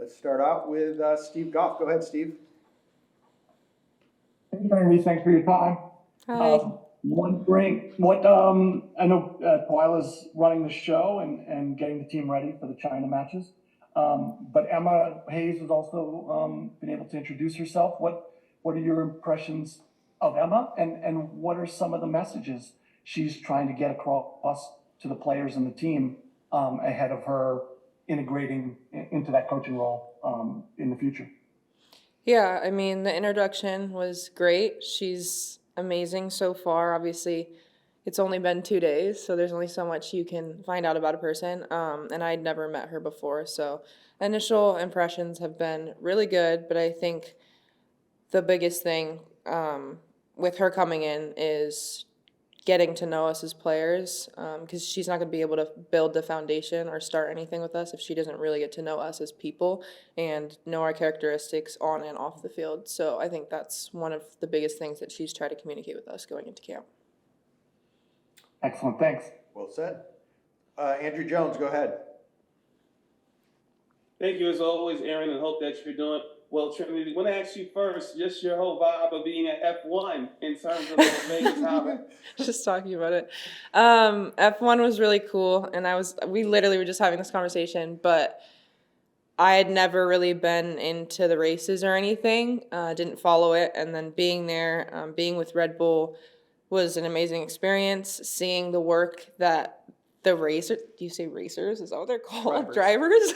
Let's start out with Steve Goff. Go ahead, Steve. Thank you, Trinity. Thanks for your time. Hi. I know Twyla's running the show and getting the team ready for the China matches. But Emma Hayes has also been able to introduce herself. What are your impressions of Emma, and what are some of the messages she's trying to get across to the players and the team ahead of her integrating into that coaching role in the future? Yeah, I mean, the introduction was great. She's amazing so far. Obviously, it's only been 2 days, so there's only so much you can find out about a person. And I'd never met her before, so initial impressions have been really good. But I think the biggest thing with her coming in is getting to know us as players, because she's not going to be able to build the foundation or start anything with us if she doesn't really get to know us as people and know our characteristics on and off the field. So I think that's one of the biggest things that she's tried to communicate with us going into camp. Excellent. Thanks. Well said. Andrew Jones, go ahead. Thank you as always, Aaron, and hope that you're doing well. Trinity, I want to ask you first, just your whole vibe of being at F1 in terms of Las Vegas. How Just talking about it. F1 was really cool, and we literally were just having this conversation, but I had never really been into the races or anything, didn't follow it, and then being there, being with Red Bull was an amazing experience, seeing the work that the racers, do you say racers? Is that what they're called? Drivers?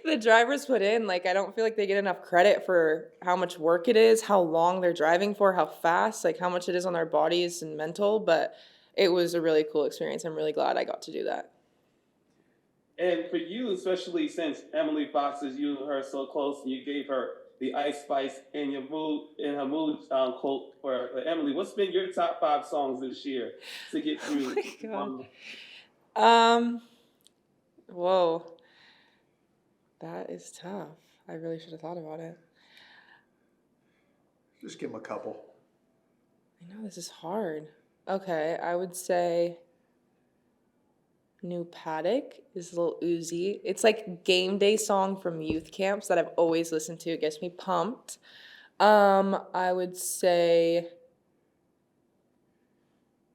The drivers put in. Like, I don't feel like they get enough credit for how much work it is, how long they're driving for, how fast, like how much it is on their bodies and mental, but it was a really cool experience. I'm really glad I got to do that. And for you, especially since Emily Fox is you and her so close, and you gave her the Ice Spice in her mood quote for Emily, what's been your top 5 songs this year to get through? Oh my God. Whoa. That is tough. I really should have thought about it. Just give him a couple. I know this is hard. Okay, I would say New Paddock is a little Uzi. It's like game day song from youth camps that I've always listened to. It gets me pumped. I would say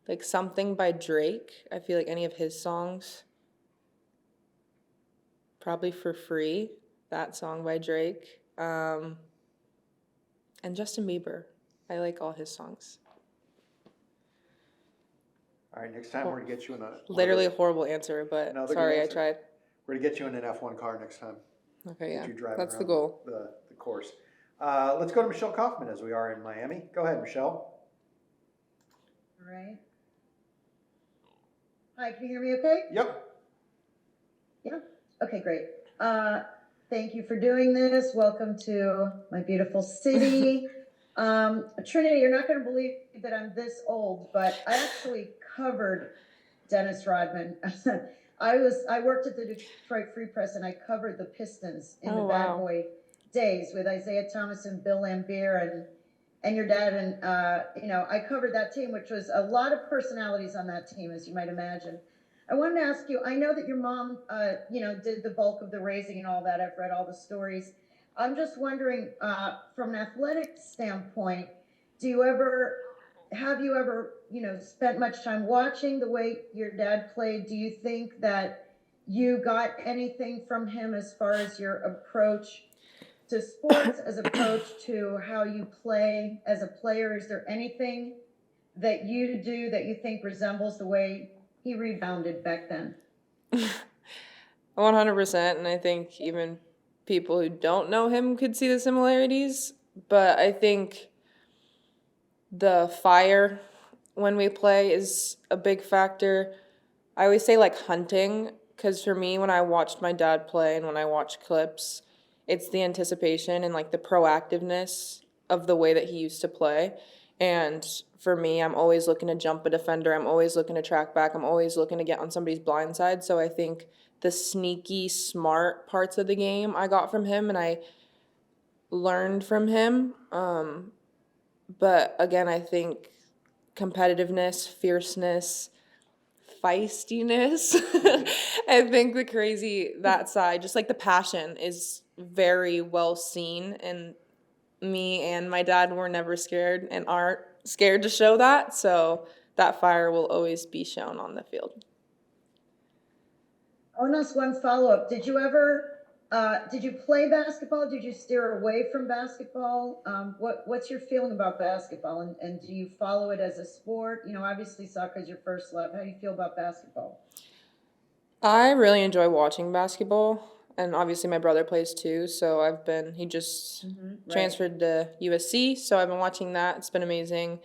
like Something by Drake. I feel like any of his songs. Probably For Free, that song by Drake. And Justin Bieber. I like all his songs. All right, next time we're going to get you in a... Literally a horrible answer, but sorry, I tried. We're going to get you in an F1 car next time. Okay, yeah, that's the goal. The course. Let's go to Michelle Kaufman as we are in Miami. Go ahead, Michelle. All right. Hi, can you hear me okay? Yep. Yeah? Okay, great. Thank you for doing this. Welcome to my beautiful city. Trinity, you're not going to believe that I'm this old, but I actually covered Dennis Rodman. I worked at the Detroit Free Press, and I covered the Pistons in the Bad Boy days with Isaiah Thomas and Bill Laimbeer and your dad. And, I covered that team, which was a lot of personalities on that team, as you might imagine. I wanted to ask you, I know that your mom, did the bulk of the raising and all that. I've read all the stories. I'm just wondering, from an athletic standpoint, have you ever, spent much time watching the way your dad played? Do you think that you got anything from him as far as your approach to sports, as approach to how you play as a player? Is there anything that you do that you think resembles the way he rebounded back then? 100%, and I think even people who don't know him could see the similarities, but I think the fire when we play is a big factor. I always say like hunting, because for me, when I watched my dad play and when I watch clips, it's the anticipation and like the proactiveness of the way that he used to play. And for me, I'm always looking to jump a defender. I'm always looking to track back. I'm always looking to get on somebody's blind side. So I think the sneaky, smart parts of the game I got from him and I learned from him. But again, I think competitiveness, fierceness, feistiness. I think that side, just like the passion, is very well seen, and me and my dad were never scared and aren't scared to show that. So that fire will always be shown on the field. I want to ask one follow-up. Did you play basketball? Did you steer away from basketball? What's your feeling about basketball, and do you follow it as a sport? You know, obviously soccer is your first love. How do you feel about basketball? I really enjoy watching basketball, and obviously my brother plays too, so he just Right. transferred to USC, so I've been watching that. It's been amazing.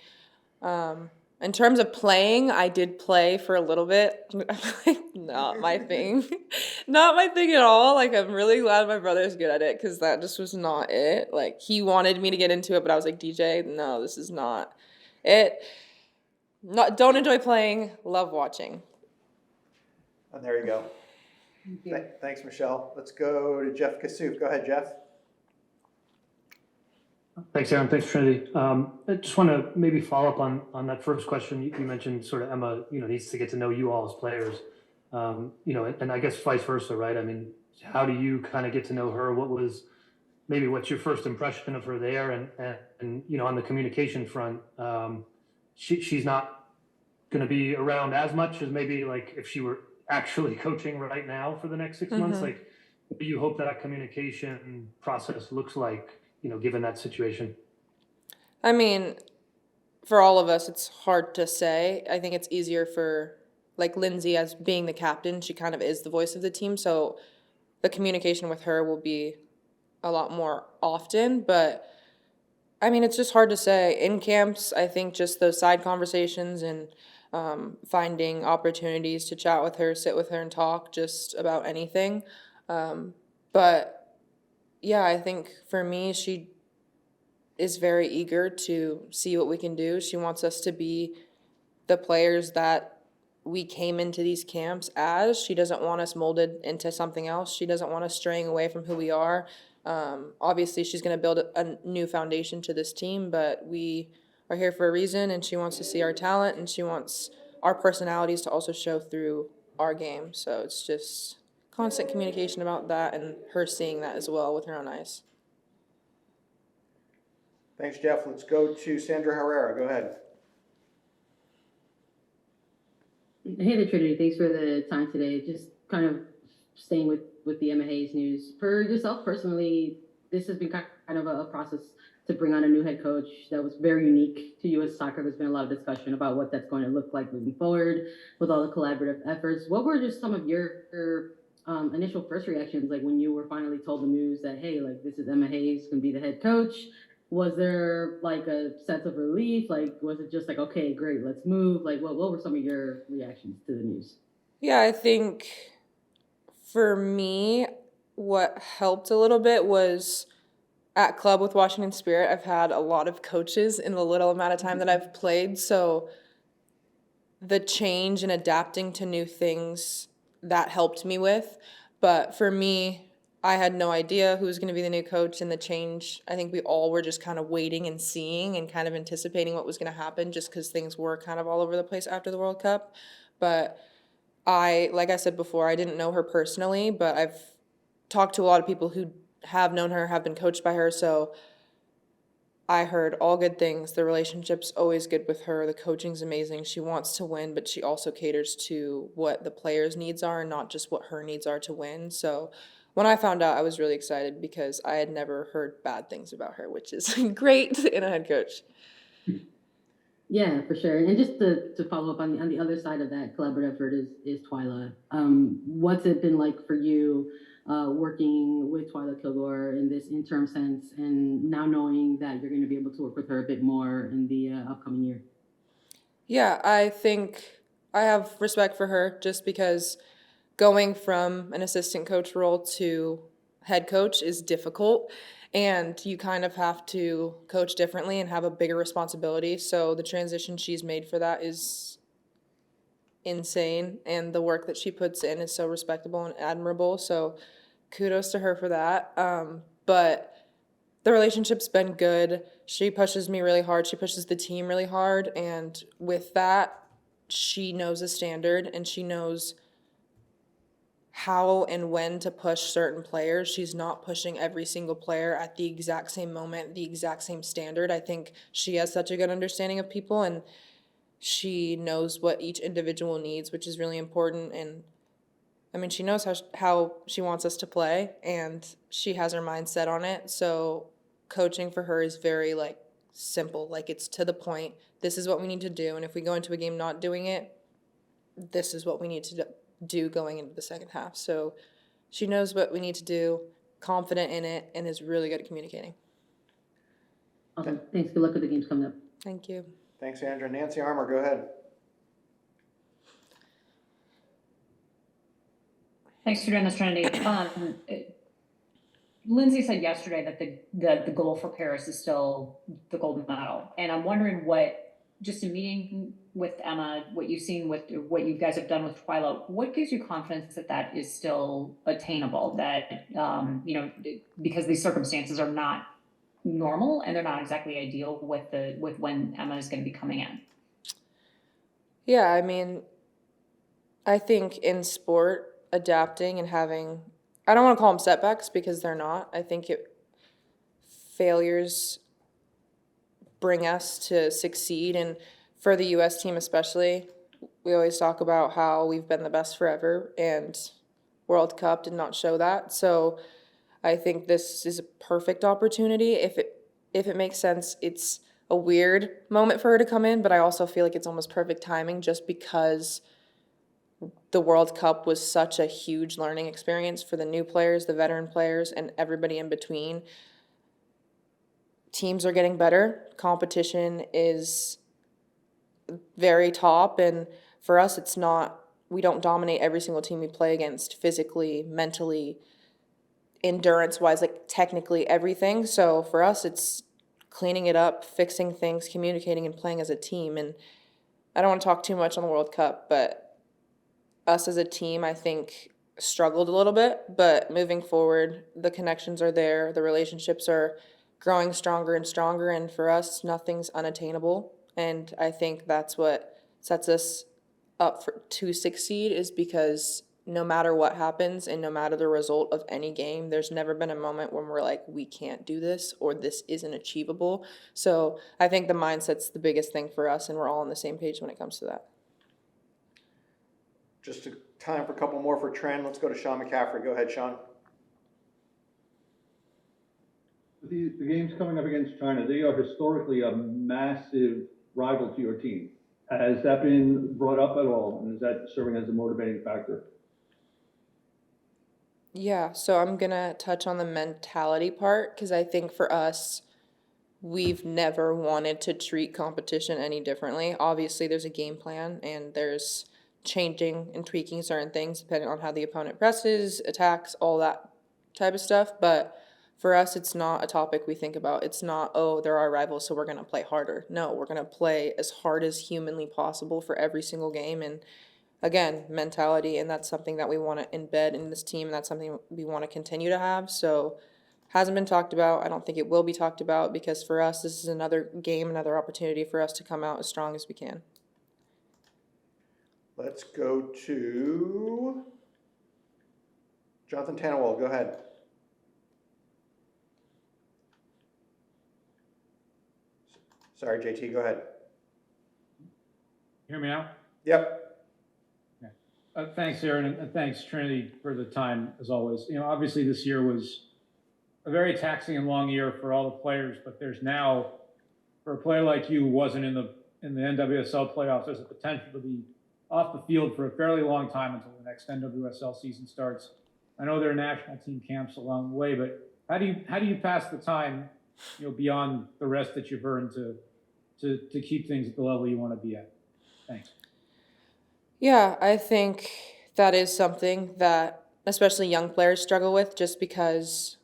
In terms of playing, I did play for a little bit. Not my thing. Not my thing at all. Like, I'm really glad my brother's good at it because that just was not it. Like, he wanted me to get into it, but I was like, DJ, no, this is not it. Don't enjoy playing, love watching. And there you go. Thank you. Thanks, Michelle. Let's go to Jeff Kassouf. Go ahead, Jeff. Thanks, Aaron. Thanks, Trinity. I just want to maybe follow up on that first question. You mentioned sort of Emma, needs to get to know you all as players, and I guess vice versa, right? I mean, how do you kind of get to know her? What's your first impression of her there? And on the communication front, she's not going to be around as much as maybe like if she were actually coaching right now for the next 6 months. Like, what do you hope that communication process looks like? Given that situation? I mean, for all of us, it's hard to say. I think it's easier for, like, Lindsay as being the captain. She kind of is the voice of the team, so the communication with her will be a lot more often. But, I mean, it's just hard to say. In camps, I think just those side conversations and finding opportunities to chat with her, sit with her, and talk just about anything. But yeah, I think for me, she is very eager to see what we can do. She wants us to be the players that we came into these camps as. She doesn't want us molded into something else. She doesn't want us straying away from who we are. Obviously, she's going to build a new foundation to this team, but we are here for a reason, and she wants to see our talent, and she wants our personalities to also show through our game. So it's just constant communication about that and her seeing that as well with her own eyes. Thanks, Jeff. Let's go to Sandra Herrera. Go ahead. Hey there, Trinity. Thanks for the time today. Just kind of staying with the Emma Hayes news. For yourself personally, this has been kind of a process to bring on a new head coach that was very unique to U.S. soccer. There's been a lot of discussion about what that's going to look like moving forward with all the collaborative efforts. What were just some of your initial first reactions, like when you were finally told the news that, hey, like this is Emma Hayes going to be the head coach? Was there like a sense of relief? Like, was it just like, okay, great, let's move? Like, what were some of your reactions to the news? Yeah, I think for me, what helped a little bit was at club with Washington Spirit, I've had a lot of coaches in the little amount of time that I've played. So the change and adapting to new things, that helped me with. But for me, I had no idea who was going to be the new coach, and the change, I think we all were just kind of waiting and seeing and kind of anticipating what was going to happen just because things were kind of all over the place after the World Cup. But like I said before, I didn't know her personally, but I've talked to a lot of people who have known her, have been coached by her, so I heard all good things. The relationship's always good with her. The coaching's amazing. She wants to win, but she also caters to what the players' needs are and not just what her needs are to win. So when I found out, I was really excited because I had never heard bad things about her, which is great in a head coach. Yeah, for sure. And just to follow up on the other side of that collaborative effort is Twyla. What's it been like for you working with Twyla Kilgore in this interim sense, and now knowing that you're going to be able to work with her a bit more in the upcoming year? Yeah, I think I have respect for her just because going from an assistant coach role to head coach is difficult, and you kind of have to coach differently and have a bigger responsibility. So the transition she's made for that is insane, and the work that she puts in is so respectable and admirable. So kudos to her for that. But the relationship's been good. She pushes me really hard. She pushes the team really hard. And with that, she knows a standard, and she knows how and when to push certain players. She's not pushing every single player at the exact same moment, the exact same standard. I think she has such a good understanding of people, and she knows what each individual needs, which is really important. And I mean, she knows how she wants us to play, and she has her mind set on it. So coaching for her is very like simple, like it's to the point. This is what we need to do, and if we go into a game not doing it, this is what we need to do going into the second half. So she knows what we need to do, confident in it, and is really good at communicating. Awesome. Thanks. Good luck with the games coming up. Thank you. Thanks, Andrea. Nancy Armour, go ahead. Thanks for doing this, Trinity. Lindsay said yesterday that the goal for Paris is still the gold medal, and I'm wondering what, just in meeting with Emma, what you've seen with what you guys have done with Twyla, what gives you confidence that that is still attainable? That because these circumstances are not normal and they're not exactly ideal with when Emma is going to be coming in. Yeah, I mean, I think in sport, adapting and having, I don't want to call them setbacks because they're not. I think failures bring us to succeed. And for the U.S. team especially, we always talk about how we've been the best forever, and World Cup did not show that. So I think this is a perfect opportunity. If it makes sense, it's a weird moment for her to come in, but I also feel like it's almost perfect timing just because the World Cup was such a huge learning experience for the new players, the veteran players, and everybody in between. Teams are getting better. Competition is very top, and for us, it's not, we don't dominate every single team we play against physically, mentally, endurance-wise, like technically everything. So for us, it's cleaning it up, fixing things, communicating, and playing as a team. And I don't want to talk too much on the World Cup, but us as a team, I think, struggled a little bit. But moving forward, the connections are there, the relationships are growing stronger and stronger, and for us, nothing's unattainable. And I think that's what sets us up to succeed, is because no matter what happens and no matter the result of any game, there's never been a moment when we're like, we can't do this or this isn't achievable. So I think the mindset's the biggest thing for us, and we're all on the same page when it comes to that. Just time for a couple more for Tren. Let's go to Sean McCaffrey. Go ahead, Sean. The games coming up against China, they are historically a massive rival to your team. Has that been brought up at all, and is that serving as a motivating factor? Yeah, so I'm going to touch on the mentality part, because I think for us, we've never wanted to treat competition any differently. Obviously, there's a game plan, and there's changing and tweaking certain things depending on how the opponent presses, attacks, all that type of stuff. But for us, it's not a topic we think about. It's not, oh, they're our rivals, so we're going to play harder. No, we're going to play as hard as humanly possible for every single game. And again, mentality, and that's something that we want to embed in this team, and that's something we want to continue to have. So hasn't been talked about. I don't think it will be talked about, because for us, this is another game, another opportunity for us to come out as strong as we can. Let's go to Jonathan Tannewell. Go ahead. Sorry, JT, go ahead. Hear me now? Yep. Thanks, Aaron, and thanks, Trinity, for the time, as always. Obviously this year was a very taxing and long year for all the players, but there's now, for a player like you who wasn't in the NWSL playoffs, there's a potential to be off the field for a fairly long time until the next NWSL season starts. I know there are national team camps along the way, but how do you pass the time, beyond the rest that you've earned to keep things at the level you want to be at? Thanks. Yeah, I think that is something that especially young players struggle with, just because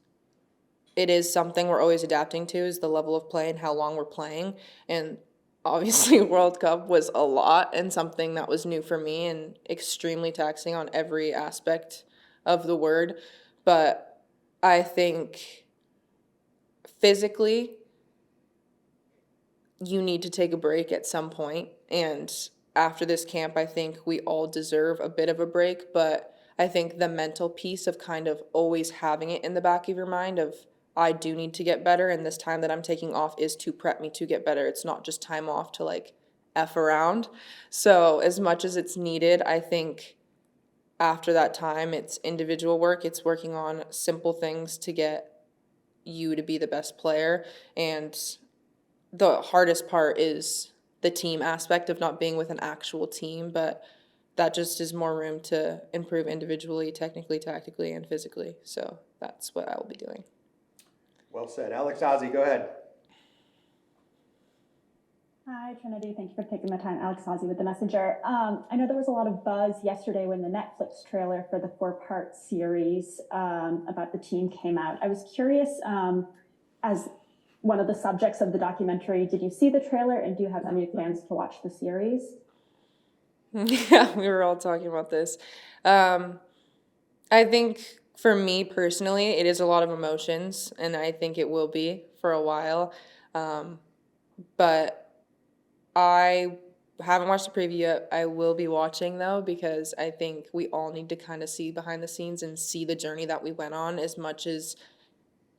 it is something we're always adapting to, is the level of play and how long we're playing. And obviously World Cup was a lot, and something that was new for me and extremely taxing on every aspect of the word. But I think physically you need to take a break at some point, and after this camp, I think we all deserve a bit of a break, but I think the mental piece of kind of always having it in the back of your mind of, I do need to get better, and this time that I'm taking off is to prep me to get better. It's not just time off to like F around. So as much as it's needed, I think after that time, it's individual work. It's working on simple things to get you to be the best player. And the hardest part is the team aspect of not being with an actual team, but that just is more room to improve individually, technically, tactically, and physically. So that's what I will be doing. Well said. Alex Ozzie, go ahead. Hi, Trinity. Thank you for taking the time. Alex Ozzie with The Messenger. I know there was a lot of buzz yesterday when the Netflix trailer for the 4-part series about the team came out. I was curious, as one of the subjects of the documentary, did you see the trailer, and do you have any plans to watch the series? Yeah, we were all talking about this. I think for me personally, it is a lot of emotions, and I think it will be for a while. But I haven't watched the preview yet. I will be watching though, because I think we all need to kind of see behind the scenes and see the journey that we went on. As much as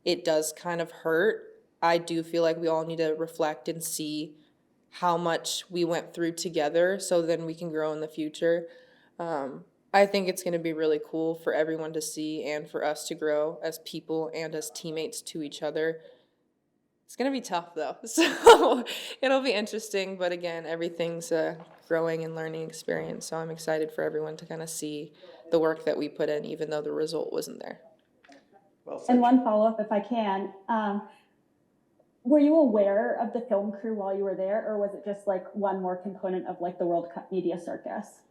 it does kind of hurt, I do feel like we all need to reflect and see how much we went through together so then we can grow in the future. I think it's going to be really cool for everyone to see and for us to grow as people and as teammates to each other. It's going to be tough though, so it'll be interesting, but again, everything's a growing and learning experience, so I'm excited for everyone to kind of see the work that we put in, even though the result wasn't there. Well said. And one follow-up, if I can. Were you aware of the film crew while you were there, or was it just like one more component of like the World Cup media circus?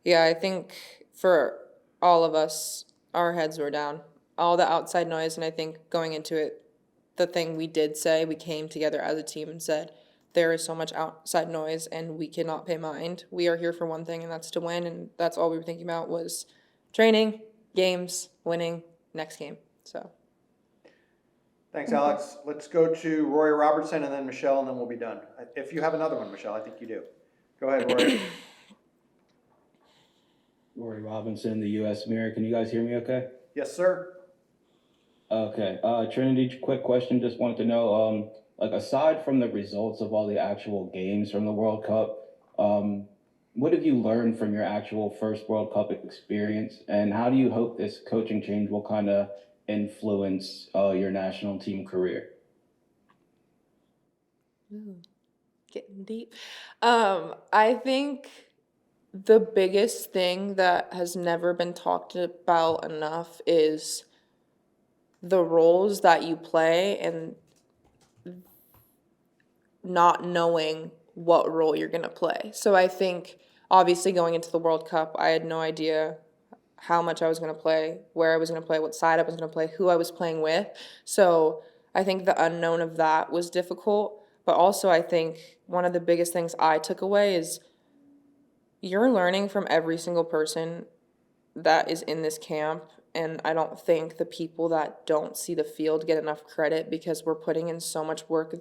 Yeah, I think for all of us, our heads were down. All the outside noise, and I think going into it, the thing we did say, we came together as a team and said, there is so much outside noise and we cannot pay mind. We are here for one thing, and that's to win, and that's all we were thinking about was training, games, winning, next game. So. Thanks, Alex. Let's go to Rory Robertson and then Michelle, and then we'll be done. If you have another one, Michelle, I think you do. Go ahead, Rory. Rory Robinson, the U.S. Mirror. Can you guys hear me okay? Yes, sir. Okay. Trinity, quick question. Just wanted to know, like, aside from the results of all the actual games from the World Cup, what have you learned from your actual first World Cup experience, and how do you hope this coaching change will kind of influence your national team career? Ooh, getting deep. I think the biggest thing that has never been talked about enough is the roles that you play and not knowing what role you're going to play. So I think obviously going into the World Cup, I had no idea how much I was going to play, where I was going to play, what side I was going to play, who I was playing with. So I think the unknown of that was difficult. But also I think one of the biggest things I took away is you're learning from every single person that is in this camp. And I don't think the people that don't see the field get enough credit because we're putting in so much work.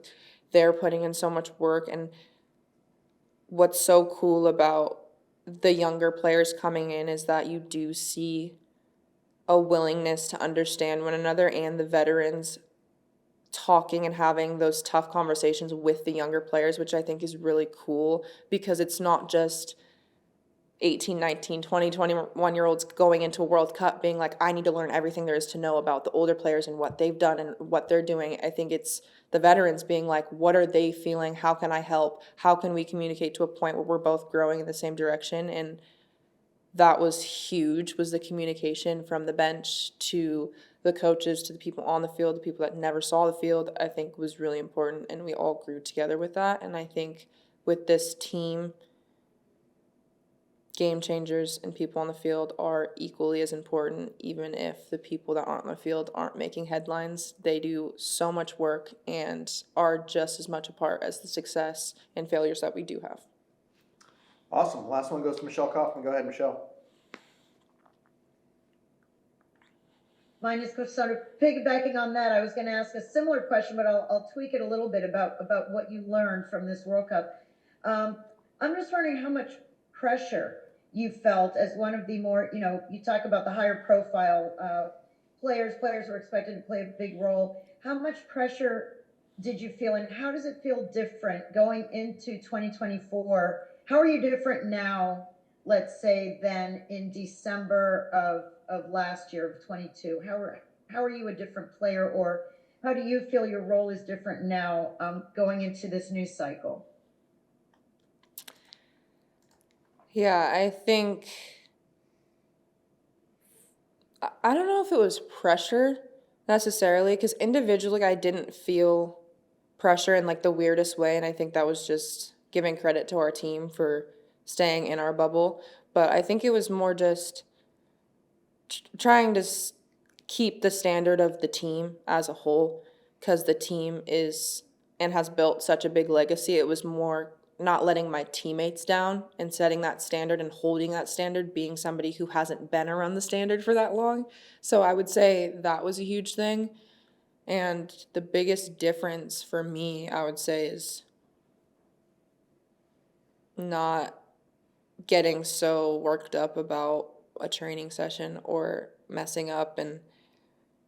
They're putting in so much work. And what's so cool about the younger players coming in is that you do see a willingness to understand one another, and the veterans talking and having those tough conversations with the younger players, which I think is really cool because it's not just 18, 19, 20, 21-year-olds going into a World Cup being like, I need to learn everything there is to know about the older players and what they've done and what they're doing. I think it's the veterans being like, what are they feeling? How can I help? How can we communicate to a point where we're both growing in the same direction? And that was huge, was the communication from the bench to the coaches, to the people on the field, the people that never saw the field, I think was really important. And we all grew together with that. And I think with this team, game changers and people on the field are equally as important, even if the people that aren't on the field aren't making headlines. They do so much work and are just as much a part as the success and failures that we do have. Awesome. Last one goes to Michelle Kaufman. Go ahead, Michelle. Mine is sort of piggybacking on that. I was going to ask a similar question, but I'll tweak it a little bit about what you learned from this World Cup. I'm just wondering how much pressure you felt as one of the more, you talk about the higher profile players who are expected to play a big role. How much pressure did you feel, and how does it feel different going into 2024? How are you different now, let's say, than in December of last year, of 22? How are you a different player, or how do you feel your role is different now going into this new cycle? Yeah, I think, I don't know if it was pressure necessarily, because individually I didn't feel pressure in like the weirdest way, and I think that was just giving credit to our team for staying in our bubble. But I think it was more just trying to keep the standard of the team as a whole, because the team is and has built such a big legacy. It was more not letting my teammates down and setting that standard and holding that standard, being somebody who hasn't been around the standard for that long. So I would say that was a huge thing. And the biggest difference for me, I would say, is not getting so worked up about a training session or messing up. And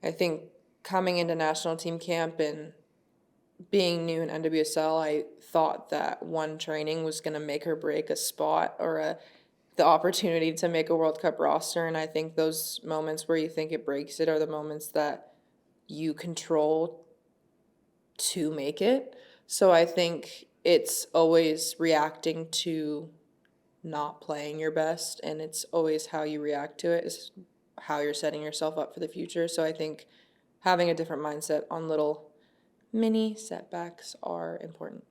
I think coming into national team camp and being new in NWSL, I thought that one training was going to make or break a spot or the opportunity to make a World Cup roster. And I think those moments where you think it breaks it are the moments that you control to make it. So I think it's always reacting to not playing your best, and it's always how you react to it is how you're setting yourself up for the future. So I think having a different mindset on little mini setbacks are important.